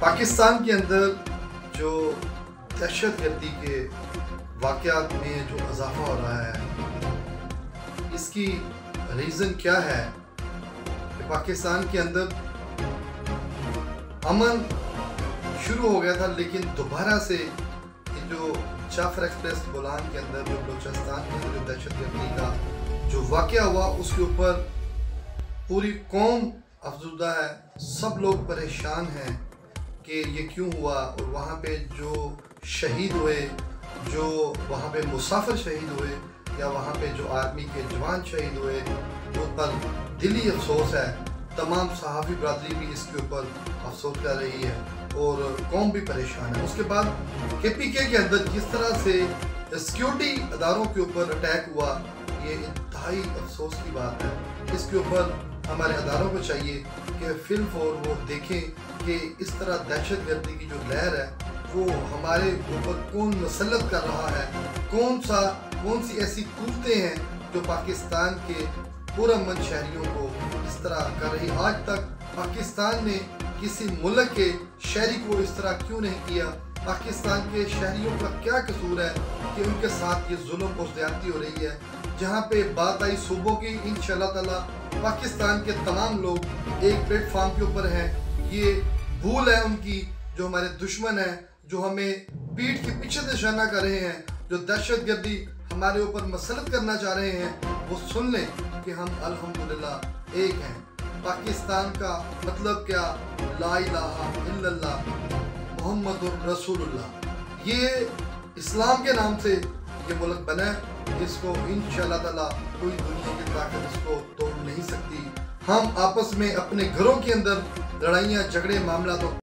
पाकिस्तान के अंदर जो दहशतगर्दी के वाक़यात में जो इजाफ़ा हो रहा है, इसकी रीज़न क्या है कि पाकिस्तान के अंदर अमन शुरू हो गया था, लेकिन दोबारा से ये जो जाफर एक्सप्रेस बोलान के अंदर जो बलूचिस्तान के अंदर जो दहशतगर्दी का जो वाक़या हुआ, उसके ऊपर पूरी कौम अफज़ुदा है। सब लोग परेशान हैं कि ये क्यों हुआ, और वहाँ पे जो शहीद हुए, जो वहाँ पे मुसाफिर शहीद हुए, या वहाँ पे जो आर्मी के जवान शहीद हुए, उन पर दिली अफसोस है। तमाम सहाफ़ी बरादरी भी इसके ऊपर अफसोस कर रही है और कौम भी परेशान है। उसके बाद KPK के अंदर जिस तरह से सिक्योरिटी अदारों के ऊपर अटैक हुआ, ये इंतहाई अफसोस की बात है। इसके ऊपर हमारे अदारों को चाहिए कि फिल्म फॉर वो देखें कि इस तरह दहशतगर्दी की जो लहर है वो हमारे ऊपर कौन मुसल्लत कर रहा है, कौन सी ऐसी कुव्वतें हैं जो पाकिस्तान के पुरअमन शहरियों को इस तरह कर रही। आज तक पाकिस्तान ने किसी मुल्क के शहरी को इस तरह क्यों नहीं किया? पाकिस्तान के शहरियों का क्या कसूर है कि उनके साथ ये जुल्म और ज़्यादती हो रही है? जहाँ पे बात आई सूबों की, इंशाअल्लाह ताला पाकिस्तान के तमाम लोग एक प्लेटफॉर्म के ऊपर हैं। ये भूल है उनकी, जो हमारे दुश्मन हैं, जो हमें पीठ के पीछे निशाना कर रहे हैं, जो दहशतगर्दी हमारे ऊपर मसलत करना चाह रहे हैं, वो सुन लें कि हम अल्हम्दुलिल्लाह एक हैं। पाकिस्तान का मतलब क्या? ला इलाहा इल्लल्लाह मुहम्मदुर रसूलुल्लाह। ये इस्लाम के नाम से ये मुल्क बना है। इसको इंशाअल्लाह ताला कोई दुनिया की ताकत इसको तोड़ नहीं सकती। हम आपस में अपने घरों के अंदर लड़ाइयाँ झगड़े मामला तो